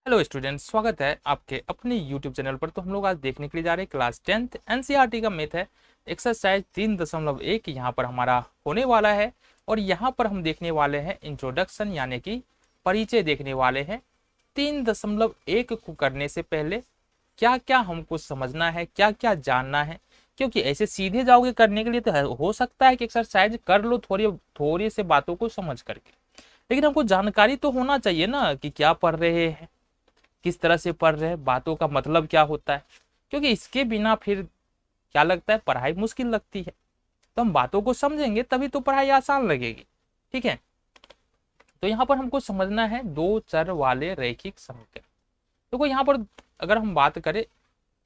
Hello student, स्वागत है आपके अपने यूट्यूब चैनल पर। तो हम लोग आज देखने के लिए जा रहे हैं क्लास 10th एनसीईआरटी का मैथ है एक्सरसाइज 3.1 यहाँ पर हमारा होने वाला है। और यहाँ पर हम देखने वाले हैं इंट्रोडक्शन यानी कि परिचय देखने वाले हैं। 3.1 को करने से पहले क्या क्या हमको समझना है, क्या क्या जानना है, क्योंकि ऐसे सीधे जाओगे करने के लिए तो हो सकता है कि एक्सरसाइज कर लो थोड़ी थोड़ी से बातों को समझ करके, लेकिन हमको जानकारी तो होना चाहिए ना कि क्या पढ़ रहे हैं, किस तरह से पढ़ रहे हैं, बातों का मतलब क्या होता है। क्योंकि इसके बिना फिर क्या लगता है, पढ़ाई मुश्किल लगती है। तो हम बातों को समझेंगे तभी तो पढ़ाई आसान लगेगी। ठीक है, तो यहाँ पर हमको समझना है दो चर वाले रैखिक समीकरण। देखो यहाँ पर अगर हम बात करें,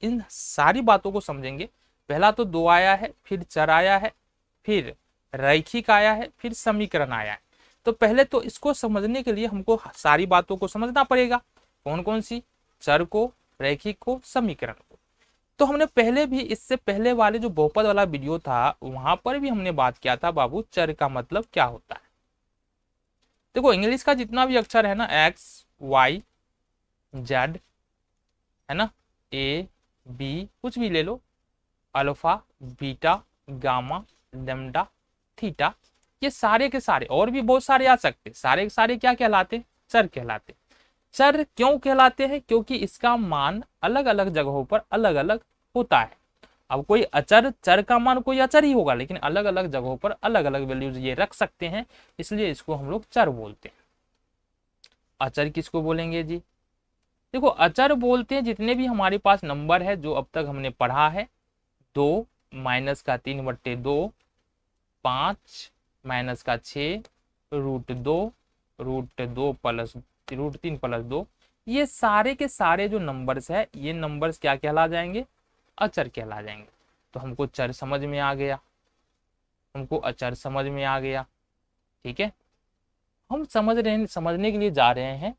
इन सारी बातों को समझेंगे। पहला तो दो आया है, फिर चर आया है, फिर रैखिक आया है, फिर समीकरण आया है। तो पहले तो इसको समझने के लिए हमको सारी बातों को समझना पड़ेगा। कौन कौन सी? चर को, रैखिक को, समीकरण को। तो हमने पहले भी, इससे पहले वाले जो बहुपद वाला वीडियो था वहां पर भी हमने बात किया था बाबू, चर का मतलब क्या होता है। देखो इंग्लिश का जितना भी अक्षर है ना, एक्स वाई जेड, है ना, ए बी, कुछ भी ले लो, alpha beta gamma lambda theta, ये सारे के सारे और भी बहुत सारे आ सकते, सारे के सारे क्या कहलाते? चर कहलाते। चर क्यों कहलाते हैं? क्योंकि इसका मान अलग अलग जगहों पर अलग अलग होता है। अब कोई अचर, चर का मान कोई अचर ही होगा, लेकिन अलग अलग जगहों पर अलग अलग वैल्यूज ये रख सकते हैं, इसलिए इसको हम लोग चर बोलते हैं। अचर किसको बोलेंगे जी? देखो अचर बोलते हैं जितने भी हमारे पास नंबर है जो अब तक हमने पढ़ा है। 2 - 3/2, 5 - 6, √2, √2 प्लस √3 + 2, ये सारे के सारे जो नंबर्स है, ये नंबर्स क्या कहला जाएंगे? अचर कहला जाएंगे। तो हमको चर समझ में आ गया, हमको अचर समझ में आ गया। ठीक है, हम समझने के लिए जा रहे हैं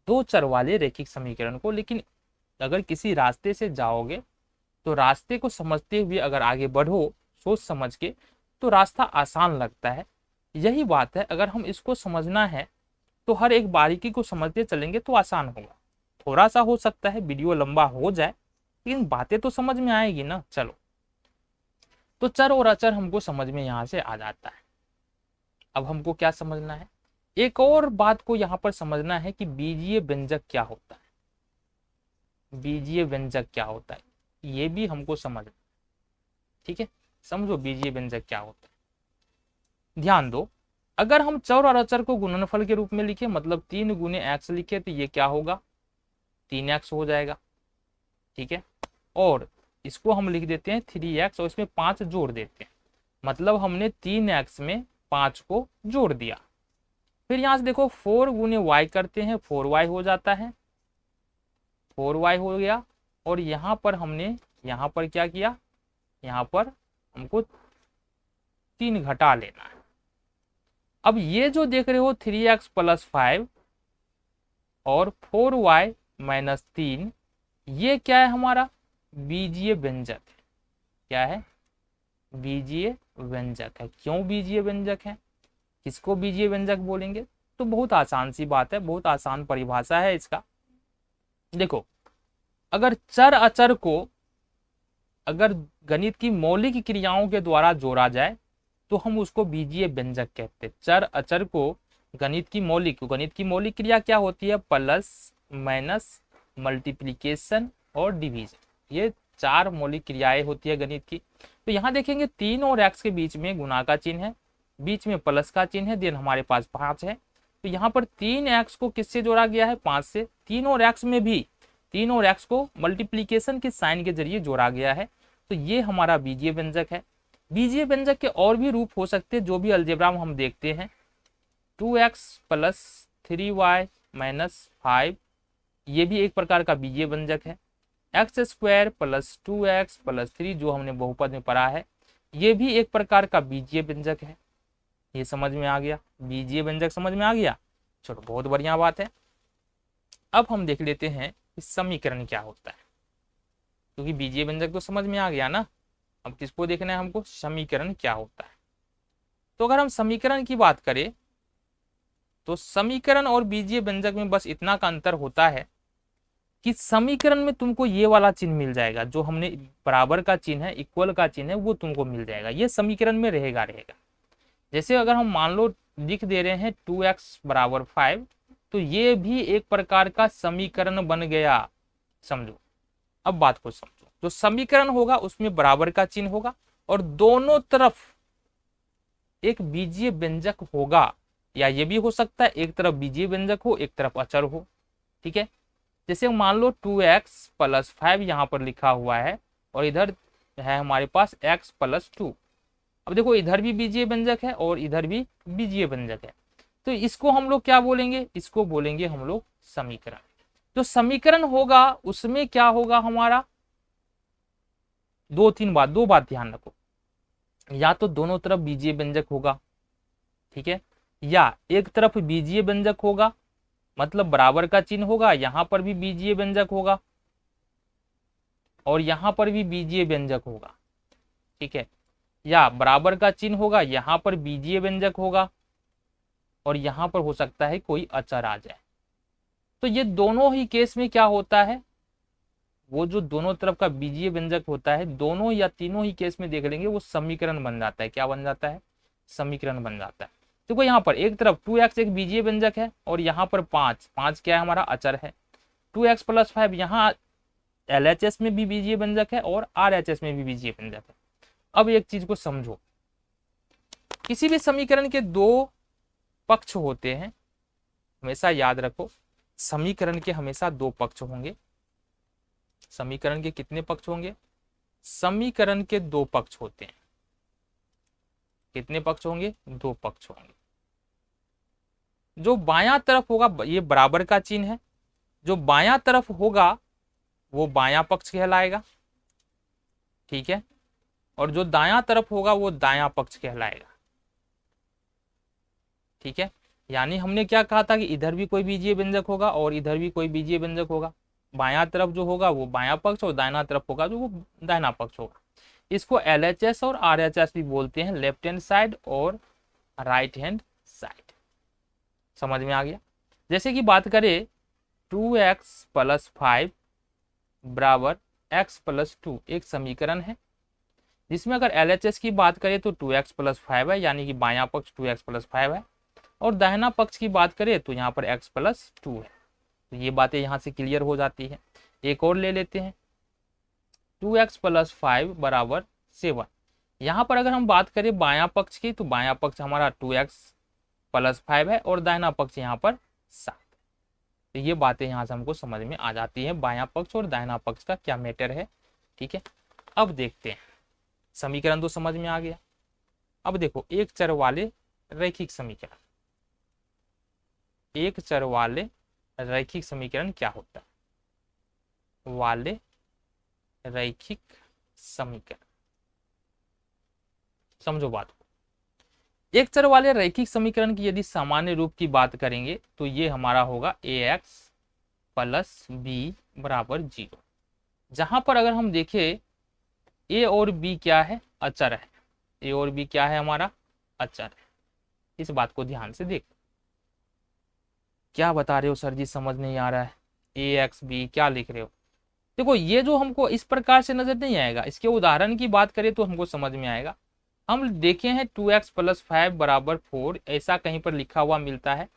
दो चर वाले रैखिक समीकरण को। लेकिन अगर किसी रास्ते से जाओगे तो रास्ते को समझते हुए अगर आगे बढ़ो सोच समझ के, तो रास्ता आसान लगता है। यही बात है, अगर हम इसको समझना है तो हर एक बारीकी को समझते चलेंगे तो आसान होगा। थोड़ा सा हो सकता है वीडियो लंबा हो जाए, लेकिन बातें तो समझ में आएगी ना। चलो, तो चर और अचर हमको समझ में यहां से आ जाता है। अब हमको क्या समझना है? एक और बात को यहां पर समझना है कि बीजीय व्यंजक क्या होता है। बीजीय व्यंजक क्या होता है ये भी हमको समझना। ठीक है, समझो बीजीय व्यंजक क्या होता है। ध्यान दो, अगर हम चर और अचर को गुणनफल के रूप में लिखे, मतलब 3 × x लिखे, तो ये क्या होगा? 3x हो जाएगा। ठीक है, और इसको हम लिख देते हैं 3x और इसमें 5 जोड़ देते हैं, मतलब हमने 3x में 5 को जोड़ दिया। फिर यहां से देखो 4 × y करते हैं, 4y हो जाता है, 4y हो गया। और यहां पर हमने यहां पर क्या किया? यहां पर हमको 3 घटा लेना है। अब ये जो देख रहे हो 3x + 5 और 4y - 3, ये क्या है? हमारा बीजीय व्यंजक है। क्या है? बीजीय व्यंजक है। क्यों बीजीय व्यंजक है? किसको बीजीय व्यंजक बोलेंगे? तो बहुत आसान सी बात है, बहुत आसान परिभाषा है इसका। देखो, अगर चर अचर को अगर गणित की मौलिक क्रियाओं के द्वारा जोड़ा जाए तो हम उसको बीजीय व्यंजक कहते हैं। चर अचर को गणित की मौलिक क्रिया क्या होती है? प्लस, माइनस, मल्टीप्लीकेशन और डिवीजन, ये 4 मौलिक क्रियाएं होती है गणित की। तो यहाँ देखेंगे 3 और x के बीच में गुणा का चिन्ह है, बीच में प्लस का चिन्ह है, देन हमारे पास 5 है। तो यहाँ पर 3x को किससे जोड़ा गया है? 5 से। 3 और x में भी 3 और x को मल्टीप्लीकेशन के साइन के जरिए जोड़ा गया है। तो ये हमारा बीजीय व्यंजक है। बीजीय व्यंजक के और भी रूप हो सकते हैं जो भी अलजेब्रा में हम देखते हैं। 2x + 3y - 5, ये भी एक प्रकार का बीजीय व्यंजक है। x² + 2x + 3, जो हमने बहुपद में पढ़ा है, ये भी एक प्रकार का बीजीय व्यंजक है। ये समझ में आ गया? बीजीय व्यंजक समझ में आ गया? चलो, बहुत बढ़िया बात है। अब हम देख लेते हैं कि समीकरण क्या होता है, क्योंकि बीजीय व्यंजक तो समझ में आ गया ना। अब किसको देखना है हमको? समीकरण क्या होता है। तो अगर हम समीकरण की बात करें तो समीकरण और बीजीय व्यंजक में बस इतना का अंतर होता है कि समीकरण में तुमको ये वाला चिन्ह मिल जाएगा, जो हमने बराबर का चिन्ह है, इक्वल का चिन्ह है, वो तुमको मिल जाएगा, ये समीकरण में रहेगा। जैसे अगर हम मान लो लिख दे रहे हैं 2x बराबर 5, तो ये भी एक प्रकार का समीकरण बन गया, समझो। अब बात को समझो, जो समीकरण होगा उसमें बराबर का चिन्ह होगा और दोनों तरफ एक बीजीय व्यंजक होगा, या ये भी हो सकता है एक तरफ बीजीय व्यंजक हो, एक तरफ अचर हो, ठीक है। जैसे मान लो 2x प्लस 5 यहाँ पर लिखा हुआ है और इधर है हमारे पास x प्लस 2। अब देखो इधर भी बीजीय व्यंजक है और इधर भी बीजीय व्यंजक है, तो इसको हम लोग क्या बोलेंगे, इसको बोलेंगे हम लोग समीकरण। जो समीकरण होगा उसमें क्या होगा हमारा, दो बात ध्यान रखो, या तो दोनों तरफ बीजीय व्यंजक होगा, ठीक है, या एक तरफ बीजीय व्यंजक होगा, मतलब बराबर का चिन्ह होगा, यहां पर भी बीजीय व्यंजक होगा और यहां पर भी बीजीय व्यंजक होगा, ठीक है, या बराबर का चिन्ह होगा, यहां पर बीजीय व्यंजक होगा और यहां पर हो सकता है कोई अचर आ जाए। तो ये दोनों ही केस में क्या होता है, वो जो दोनों तरफ का बीजीय व्यंजक होता है, दोनों या तीनों ही केस में देख लेंगे वो समीकरण बन जाता है। क्या बन जाता है, समीकरण बन जाता है। देखो यहाँ पर एक तरफ 2x एक बीजीय व्यंजक है और यहाँ पर 5 क्या है हमारा अचर है। 2x प्लस 5 यहाँ LHS में भी बीजीय व्यंजक है और RHS में भी बीजीय व्यंजक है। अब एक चीज को समझो, किसी भी समीकरण के दो पक्ष होते हैं, हमेशा याद रखो, समीकरण के हमेशा दो पक्ष होंगे। समीकरण के कितने पक्ष होंगे, समीकरण के दो पक्ष होते हैं। कितने पक्ष होंगे, दो पक्ष होंगे। जो बायां तरफ होगा ये बराबर का चिन्ह है, जो बायां तरफ होगा वो बायां पक्ष कहलाएगा, ठीक है, और जो दायां तरफ होगा वो दायां पक्ष कहलाएगा, ठीक है। यानी हमने क्या कहा था कि इधर भी कोई बीजीय व्यंजक होगा और इधर भी कोई बीजीय व्यंजक होगा। बायां तरफ जो होगा वो बायां पक्ष और दाहिना तरफ होगा जो वो दाहिना पक्ष होगा। इसको LHS और RHS भी बोलते हैं, लेफ्ट हैंड साइड और राइट हैंड साइड। समझ में आ गया। जैसे कि बात करें 2x प्लस 5 बराबर x प्लस 2 एक समीकरण है, जिसमें अगर LHS की बात करें तो 2x प्लस 5 है, यानी कि बायां पक्ष 2x प्लस 5 है, और दाहिना पक्ष की बात करें तो यहाँ पर x प्लस 2 है। तो ये बातें यहाँ से क्लियर हो जाती है। एक और ले लेते हैं, 2x प्लस 5 बराबर 7। यहाँ पर अगर हम बात करें बायां पक्ष की तो बायां पक्ष हमारा 2x प्लस 5 है और दाहिना पक्ष यहाँ पर 7। तो ये बातें यहाँ से हमको समझ में आ जाती है, बायां पक्ष और दाहिना पक्ष का क्या मैटर है, ठीक है। अब देखते हैं, समीकरण तो समझ में आ गया। अब देखो एक चर वाले रैखिक समीकरण, एक चर वाले रैखिक समीकरण क्या होता है, वाले रैखिक समीकरण। समझो बात को, एक चर वाले रैखिक समीकरण की यदि सामान्य रूप की बात करेंगे तो ये हमारा होगा ax प्लस b बराबर 0। जहां पर अगर हम देखें a और b क्या है, अचर है। a और b क्या है हमारा, अचर है। इस बात को ध्यान से देखो। क्या बता रहे हो सर जी, समझ नहीं आ रहा है, ax b क्या लिख रहे हो। देखो ये जो हमको इस प्रकार से नजर नहीं आएगा, इसके उदाहरण की बात करें तो हमको समझ में आएगा। हम देखे हैं 2x प्लस 5 बराबर 4, ऐसा कहीं पर लिखा हुआ मिलता है।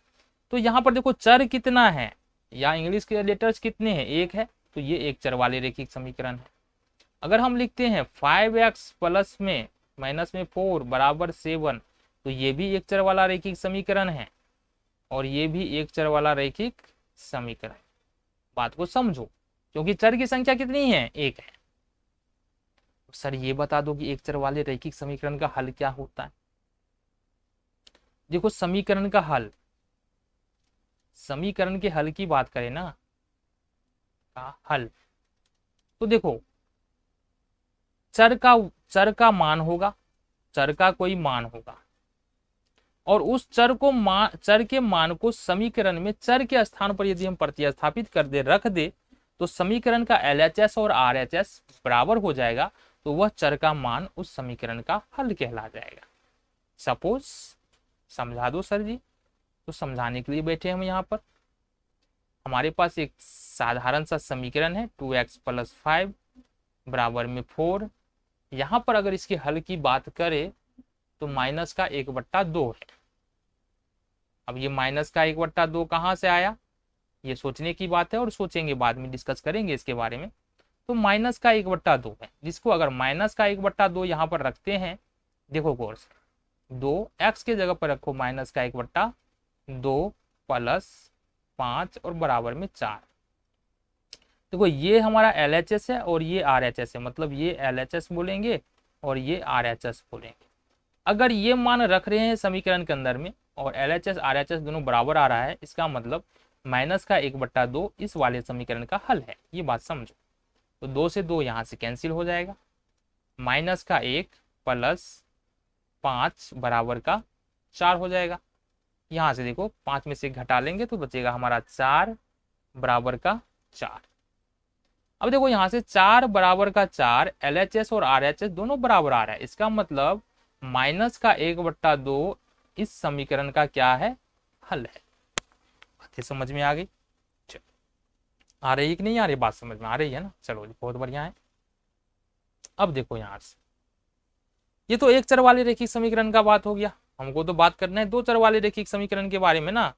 तो यहाँ पर देखो चर कितना है, या इंग्लिश के लेटर्स कितने हैं, एक है, तो ये एक चर वाले रैखिक समीकरण है। अगर हम लिखते हैं 5x प्लस में माइनस में 4 बराबर 7, तो ये भी एक चर वाला रैखिक समीकरण है और ये भी एक चर वाला रैखिक समीकरण। बात को समझो, क्योंकि चर की संख्या कितनी है, एक है। सर ये बता दो कि एक चर वाले रैखिक समीकरण का हल क्या होता है। देखो समीकरण का हल, समीकरण के हल की बात करें ना, का हल, तो देखो चर का मान होगा, चर का कोई मान होगा, और उस चर के मान को समीकरण में चर के स्थान पर यदि हम प्रतिस्थापित कर दे, रख दे, तो समीकरण का LHS और RHS बराबर हो जाएगा, तो वह चर का मान उस समीकरण का हल कहला जाएगा। सपोज समझा दो सर जी, तो समझाने के लिए बैठे हम यहाँ पर। हमारे पास एक साधारण सा समीकरण है 2x प्लस 5 बराबर में 4। यहाँ पर अगर इसके हल की बात करें तो माइनस का 1/2 है। अब ये माइनस का 1/2 कहाँ से आया, ये सोचने की बात है और सोचेंगे, बाद में डिस्कस करेंगे इसके बारे में। तो माइनस का 1/2 है, जिसको अगर माइनस का 1/2 यहाँ पर रखते हैं, देखो कोर्स 2x के जगह पर रखो माइनस का 1/2 प्लस 5 और बराबर में 4। देखो ये हमारा LHS है और ये RHS है, मतलब ये LHS बोलेंगे और ये RHS बोलेंगे। अगर ये मान रख रहे हैं समीकरण के अंदर में और LHS RHS दोनों बराबर आ रहा है, इसका मतलब माइनस का 1/2 इस वाले समीकरण का हल है। ये बात समझो। तो 2 से 2 यहाँ से कैंसिल हो जाएगा, माइनस का 1 प्लस 5 बराबर का 4 हो जाएगा। यहाँ से देखो 5 में से घटा लेंगे तो बचेगा हमारा 4 बराबर का 4। अब देखो यहाँ से 4 बराबर का 4, LHS और RHS दोनों बराबर आ रहा है, इसका मतलब माइनस का 1/2 इस समीकरण का क्या है, हल है। बातें समझ में आ गई, आ रही है कि नहीं आ रही, बात समझ में आ रही है ना, चलो जी बहुत बढ़िया है। अब देखो यहाँ से ये तो एक चर वाले रैखिक समीकरण का बात हो गया, हमको तो बात करना है दो चर वाले रैखिक समीकरण के बारे में ना।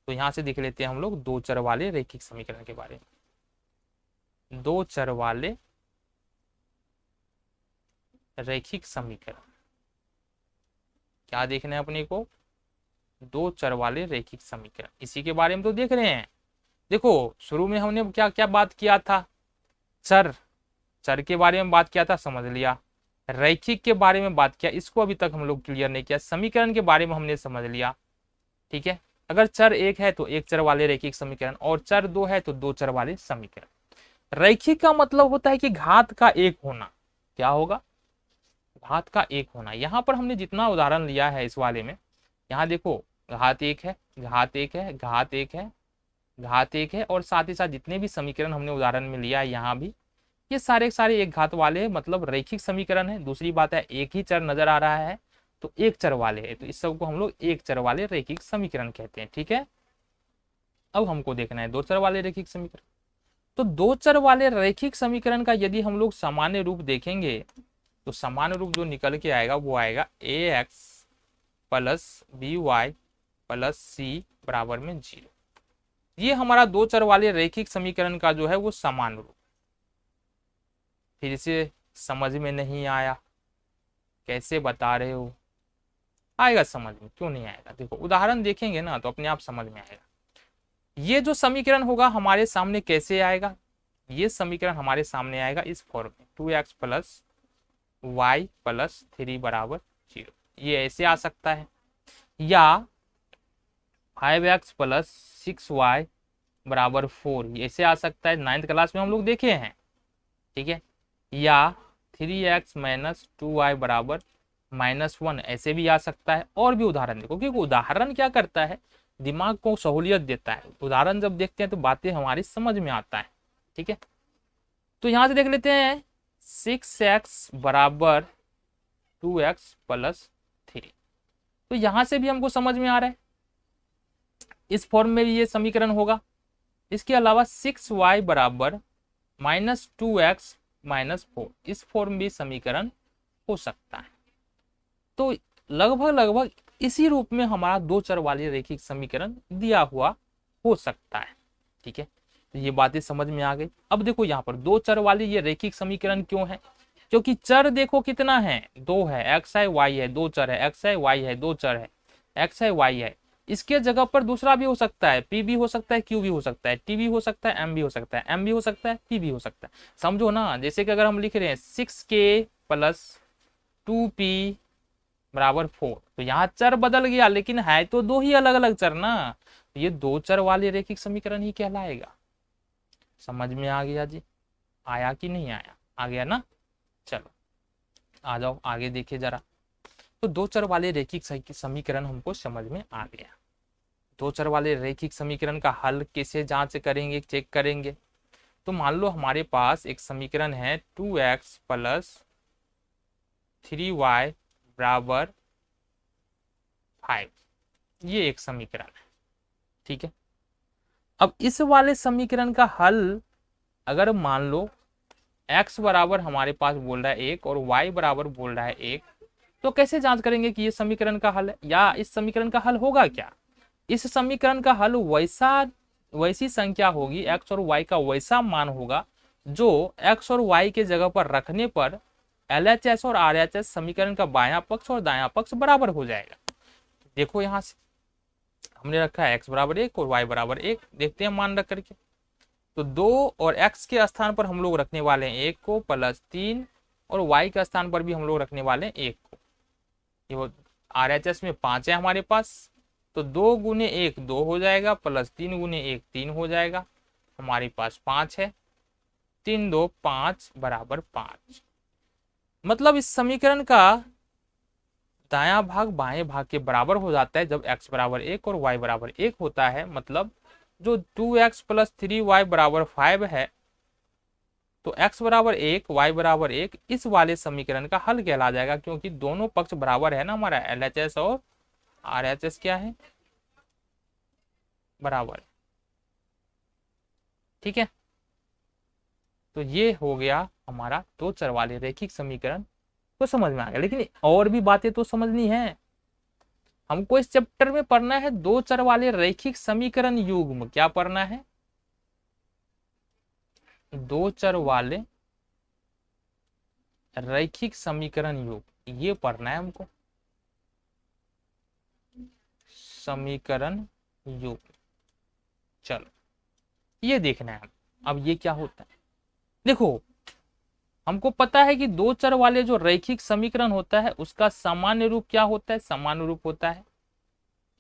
तो यहाँ से देख लेते हैं हम लोग दो चर वाले रैखिक समीकरण के बारे में। दो चर वाले रैखिक समीकरण क्या देखना है अपने को, दो चर वाले रैखिक समीकरण, इसी के बारे में तो देख रहे हैं। देखो शुरू में हमने क्या क्या बात किया था, चर चर के बारे में बात किया था, समझ लिया। रैखिक के बारे में बात किया, इसको अभी तक हम लोग क्लियर नहीं किया। समीकरण के बारे में हमने समझ लिया, ठीक है। अगर चर एक है तो एक चर वाले रैखिक समीकरण, और चर दो है तो दो चर वाले समीकरण। रैखिक का मतलब होता है कि घात का एक होना। क्या होगा, घात का एक होना। यहाँ पर हमने जितना उदाहरण लिया है इस वाले में, यहाँ देखो घात एक है, घात एक है, घात एक है, घात एक है, और साथ ही साथ जितने भी समीकरण हमने उदाहरण में लिया है यहाँ भी, ये सारे सारे एक घात वाले मतलब रैखिक समीकरण है। दूसरी बात है एक ही चर नजर आ रहा है तो एक चर वाले है, तो इस सबको हम लोग एक चर वाले रैखिक समीकरण कहते हैं, ठीक है। अब हमको देखना है दो चर वाले रैखिक समीकरण। तो दो चर वाले रैखिक समीकरण का यदि हम लोग सामान्य रूप देखेंगे तो सामान्य रूप जो निकल के आएगा वो आएगा ax plus by plus c बराबर में 0। ये हमारा दो चर वाले रैखिक समीकरण का जो है वो सामान्य रूप। फिर से समझ में नहीं आया, कैसे बता रहे हो, आएगा समझ में, क्यों नहीं आएगा। देखो उदाहरण देखेंगे ना तो अपने आप समझ में आएगा। ये जो समीकरण होगा हमारे सामने कैसे आएगा, ये समीकरण हमारे सामने आएगा इस फॉर्म में 2x प्लस वाई प्लस 3 बराबर 0। ये ऐसे आ सकता है, या 5x प्लस 6y बराबर 4, ये ऐसे आ सकता है, 9th क्लास में हम लोग देखे हैं, ठीक है। या 3x माइनस 2y बराबर -1, ऐसे भी आ सकता है। और भी उदाहरण देखो, क्योंकि उदाहरण क्या करता है, दिमाग को सहूलियत देता है। उदाहरण जब देखते हैं तो बातें हमारी समझ में आता है, ठीक है। तो यहां से देख लेते हैं 6x बराबर 2x प्लस 3, तो यहां से भी हमको समझ में आ रहा है इस फॉर्म में भी ये समीकरण होगा। इसके अलावा 6y बराबर -2x -4, इस फॉर्म भी समीकरण हो सकता है। तो लगभग लगभग इसी रूप में हमारा दो चर वाले रैखिक समीकरण दिया हुआ हो सकता है, ठीक है। तो ये बातें समझ में आ गई। अब देखो यहाँ पर दो चर वाले ये रैखिक समीकरण क्यों है, क्योंकि चर देखो कितना है, दो है, एक्स है वाई है, दो चर है, एक्स है वाई है, दो चर है, एक्स है वाई है। इसके जगह पर दूसरा भी हो सकता है, पी भी हो सकता है, क्यू भी हो सकता है, टी भी हो सकता है, एम भी हो सकता है, एम भी हो सकता है, पी भी हो सकता है। समझो ना, जैसे कि अगर हम लिख रहे हैं 6k प्लस 2p बराबर 4, तो यहाँ चर बदल गया लेकिन है तो दो ही अलग अलग चर ना, तो ये दो चर वाले रैखिक समीकरण ही कहलाएगा। समझ में आ गया जी, आया कि नहीं आया, आ गया ना। चलो आ जाओ आगे देखे जरा। तो दो चर वाले रैखिक समीकरण हमको समझ में आ गया। दो चर वाले रैखिक समीकरण का हल कैसे जांच करेंगे, चेक करेंगे। तो मान लो हमारे पास एक समीकरण है 2x प्लस 3y बराबर 5, ये एक समीकरण है, ठीक है। अब इस वाले समीकरण का हल अगर मान लो x बराबर हमारे पास बोल रहा है 1 और y बराबर बोल रहा है 1, तो कैसे जांच करेंगे कि ये समीकरण का हल है या इस समीकरण का हल होगा क्या? इस समीकरण का हल वैसी संख्या होगी, x और y का वैसा मान होगा जो x और y के जगह पर रखने पर LHS और RHS समीकरण का बायां पक्ष और दायां पक्ष बराबर हो जाएगा। देखो यहां से हमने रखा है x बराबर 1 और y बराबर 1, देखते हैं मान रख करके। तो 2 और x के स्थान पर हम लोग रखने वाले हैं 1 को प्लस 3 और y के स्थान पर भी हम लोग रखने वाले हैं 1 को। ये RHS में 5 है हमारे पास, तो 2 गुने 1 2 हो जाएगा प्लस 3 गुने 1 3 हो जाएगा, हमारे पास 5 है। 3 2 5 बराबर 5। मतलब इस समीकरण का दायां भाग बाएं भाग के बराबर हो जाता है जब x बराबर 1 और y बराबर 1 होता है। मतलब जो 2x प्लस 3y बराबर 5 है, तो x बराबर 1 y बराबर 1 इस वाले समीकरण का हल कहला जाएगा, क्योंकि दोनों पक्ष बराबर है ना, हमारा LHS और RHS क्या है, बराबर। ठीक है, तो ये हो गया हमारा दो चर वाले रैखिक समीकरण, तो समझ में आ गया। लेकिन और भी बातें तो समझनी है, हमको इस चैप्टर में पढ़ना है दो चर वाले रैखिक समीकरण युग्म। क्या पढ़ना है? दो चर वाले रैखिक समीकरण युग्म, ये पढ़ना है हमको, समीकरण युग्म। चलो ये देखना है। अब ये क्या होता है, देखो हमको पता है कि दो चर वाले जो रैखिक समीकरण होता है उसका सामान्य रूप क्या होता है, सामान्य रूप होता है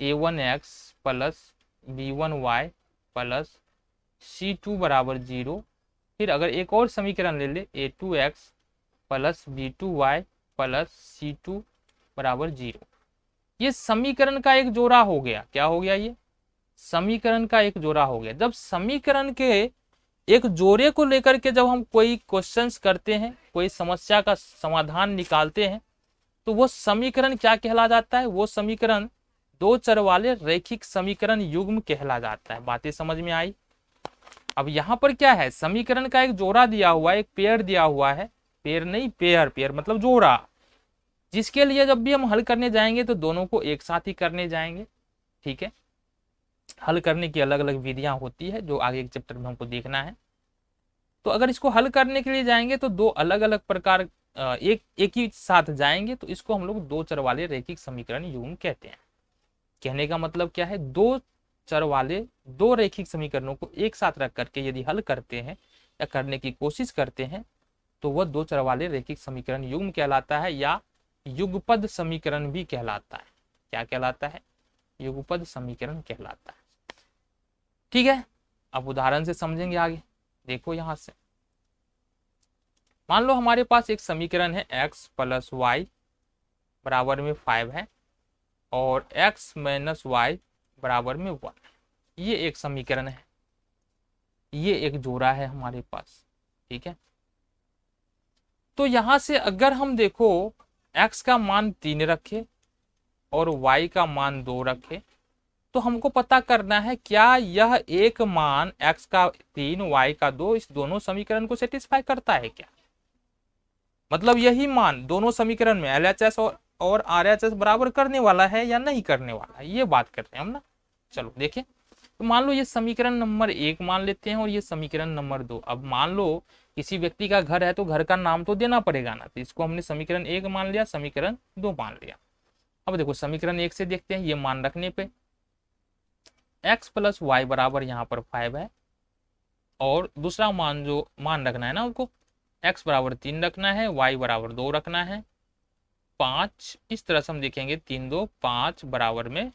a1x plus b1y plus c2 बराबर 0। फिर अगर एक और समीकरण ले ले a2x plus b2y plus c2 बराबर 0, ये समीकरण का एक जोड़ा हो गया। क्या हो गया? ये समीकरण का एक जोड़ा हो गया। जब समीकरण के एक जोड़े को लेकर के जब हम कोई क्वेश्चंस करते हैं, कोई समस्या का समाधान निकालते हैं, तो वो समीकरण क्या कहला जाता है? वो समीकरण दो चर वाले रैखिक समीकरण युग्म कहला जाता है। बातें समझ में आई? अब यहाँ पर क्या है, समीकरण का एक जोड़ा दिया हुआ है, एक पेयर दिया हुआ है, पेयर नहीं पेयर, पेयर मतलब जोड़ा, जिसके लिए जब भी हम हल करने जाएंगे तो दोनों को एक साथ ही करने जाएंगे। ठीक है, हल करने की अलग अलग विधियां होती है जो आगे एक चैप्टर में हमको देखना है। तो अगर इसको हल करने के लिए जाएंगे तो दो अलग अलग प्रकार एक ही साथ जाएंगे, तो इसको हम लोग दो चर वाले रैखिक समीकरण युग्म कहते हैं। कहने का मतलब क्या है, दो चर वाले दो रैखिक समीकरणों को एक साथ रख करके यदि हल करते हैं या करने की कोशिश करते हैं तो वह दो चर वाले रैखिक समीकरण युग्म कहलाता है, या युगपद समीकरण भी कहलाता है। क्या कहलाता है? युगपद समीकरण कहलाता है। ठीक है, अब उदाहरण से समझेंगे आगे। देखो यहां से मान लो हमारे पास एक समीकरण है x प्लस वाई बराबर में 5 है और x माइनस वाई बराबर में 1। ये एक समीकरण है, ये एक जोड़ा है हमारे पास। ठीक है, तो यहां से अगर हम देखो x का मान 3 रखे और y का मान 2 रखे, तो हमको पता करना है क्या यह एक मान x का 3 y का 2 इस दोनों समीकरण को सेटिस्फाई करता है क्या? मतलब यही मान दोनों समीकरण में LHS और RHS बराबर करने वाला है या नहीं करने वाला है, ये बात करते हैं हम ना। चलो देखें, तो मान लो ये समीकरण नंबर 1 मान लेते हैं और ये समीकरण नंबर 2। अब मान लो किसी व्यक्ति का घर है तो घर का नाम तो देना पड़ेगा ना, तो इसको हमने समीकरण 1 मान लिया, समीकरण 2 मान लिया। अब देखो समीकरण 1 से देखते हैं, ये मान रखने पे x प्लस वाई बराबर यहाँ पर 5 है और दूसरा मान जो मान रखना है ना उसको x बराबर 3 रखना है, y बराबर 2 रखना है, 5 इस तरह से हम देखेंगे 3 2 5 बराबर में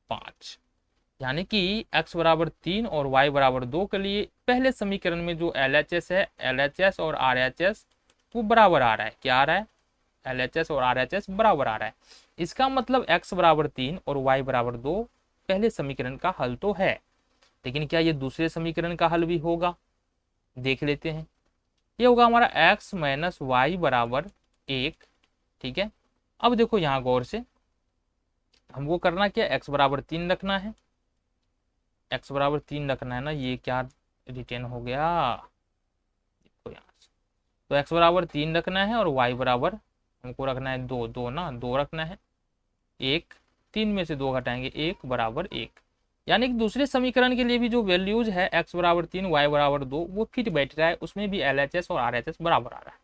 5, यानी कि x बराबर 3 और y बराबर 2 के लिए पहले समीकरण में जो LHS है, LHS और RHS वो बराबर आ रहा है। क्या आ रहा है? LHS और RHS बराबर आ रहा है। इसका मतलब x बराबर 3 और y बराबर 2 पहले समीकरण का हल तो है, लेकिन क्या ये दूसरे समीकरण का हल भी होगा? देख लेते हैं। ये होगा हमारा x माइनस वाई बराबर 1। ठीक है, अब देखो यहाँ गौर से हमको करना क्या, x बराबर 3 रखना है x बराबर 3 रखना है ना, ये क्या रिटेन हो गया, देखो यहाँ से। तो x बराबर 3 रखना है और y बराबर हमको रखना है 2, 2 ना, 2 रखना है। 1, 3 में से 2 घटाएंगे, 1 बराबर 1। यानी कि दूसरे समीकरण के लिए भी जो वैल्यूज है x बराबर 3 y बराबर 2 वो फिट बैठ रहा है, उसमें भी LHS और RHS बराबर आ रहा है।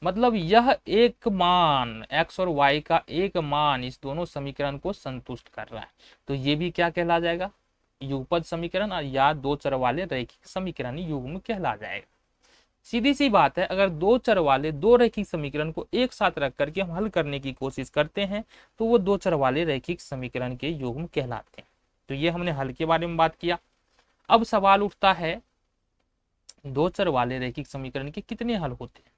मतलब यह एक मान x और y का एक मान इस दोनों समीकरण को संतुष्ट कर रहा है। तो ये भी क्या कहला जाएगा, युगपद समीकरण या दो चर वाले रैखिक समीकरण युग्म कहला जाएगा। सीधी सी बात है, अगर दो चर वाले दो रैखिक समीकरण को एक साथ रख करके हम हल करने की कोशिश करते हैं तो वो दो चर वाले रैखिक समीकरण के युग्म कहलाते हैं। तो ये हमने हल के बारे में बात किया। अब सवाल उठता है दो चर वाले रैखिक समीकरण के कितने हल होते हैं।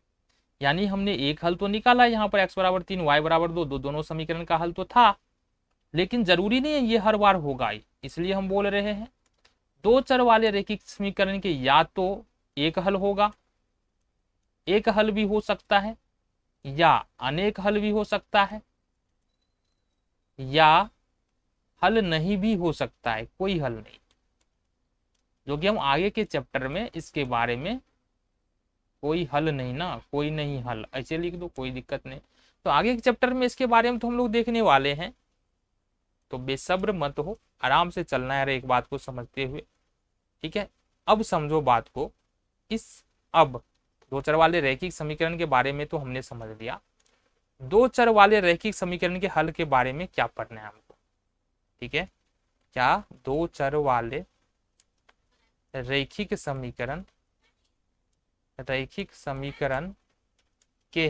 यानी हमने एक हल तो निकाला यहाँ पर x बराबर 3 y बराबर 2, दोनों समीकरण का हल तो था, लेकिन जरूरी नहीं है ये हर बार होगा, इसलिए हम बोल रहे हैं दो चर वाले रैखिक समीकरण के या तो एक हल होगा, एक हल भी हो सकता है, या अनेक हल भी हो सकता है, या हल नहीं भी हो सकता है, कोई हल नहीं, जो कि हम आगे के चैप्टर में इसके बारे में कोई हल नहीं ना, कोई नहीं हल ऐसे लिख दो, कोई दिक्कत नहीं। तो आगे के चैप्टर में इसके बारे में तो हम लोग देखने वाले हैं, तो बेसब्र मत हो, आराम से चलना है एक बात को समझते हुए, ठीक है। अब समझो बात को, अब दो चर वाले रैखिक समीकरण के बारे में तो हमने समझ लिया, दो चर वाले रैखिक समीकरण के हल के बारे में क्या पढ़ना है हमको, ठीक है। क्या दो चर वाले रैखिक समीकरण के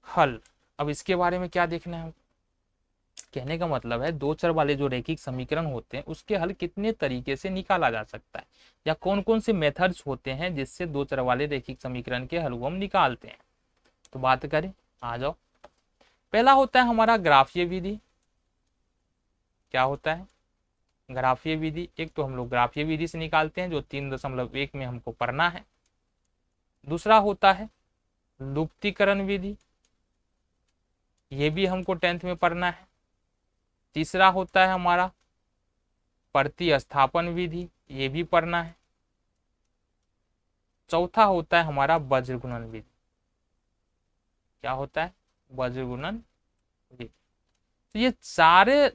हल, अब इसके बारे में क्या देखना है। कहने का मतलब है दो चर वाले जो रैखिक समीकरण होते हैं उसके हल कितने तरीके से निकाला जा सकता है, या कौन कौन से मेथड्स होते हैं जिससे दो चर वाले रैखिक समीकरण के हल को हम निकालते हैं। तो बात करें, आ जाओ। पहला होता है हमारा ग्राफीय विधि। क्या होता है ग्राफीय विधि, एक तो हम लोग ग्राफीय विधि से निकालते हैं जो 3.1 में हमको पढ़ना है। दूसरा होता है लुप्तीकरण विधि, ये भी हमको 10th में पढ़ना है। तीसरा होता है हमारा प्रतिस्थापन विधि, ये भी पढ़ना है। चौथा होता है हमारा वज्रगुणन विधि। क्या होता है वज्रगुणन विधि। तो ये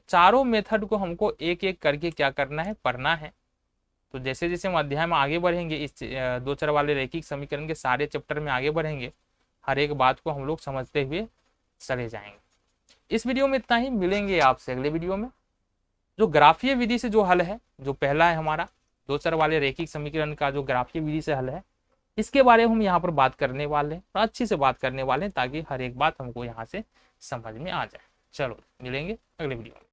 चारों मेथड को हमको एक एक करके क्या करना है, पढ़ना है। तो जैसे जैसे हम अध्याय में आगे बढ़ेंगे, इस दो चर वाले रैखिक समीकरण के सारे चैप्टर में आगे बढ़ेंगे, हर एक बात को हम लोग समझते हुए चले जाएंगे। इस वीडियो में इतना ही, मिलेंगे आपसे अगले वीडियो में। जो ग्राफीय विधि से जो हल है, जो पहला है हमारा दो चर वाले रैखिक समीकरण का जो ग्राफीय विधि से हल है, इसके बारे में हम यहाँ पर बात करने वाले हैं, और अच्छी से बात करने वाले हैं ताकि हर एक बात हमको यहाँ से समझ में आ जाए। चलो मिलेंगे अगले वीडियो में।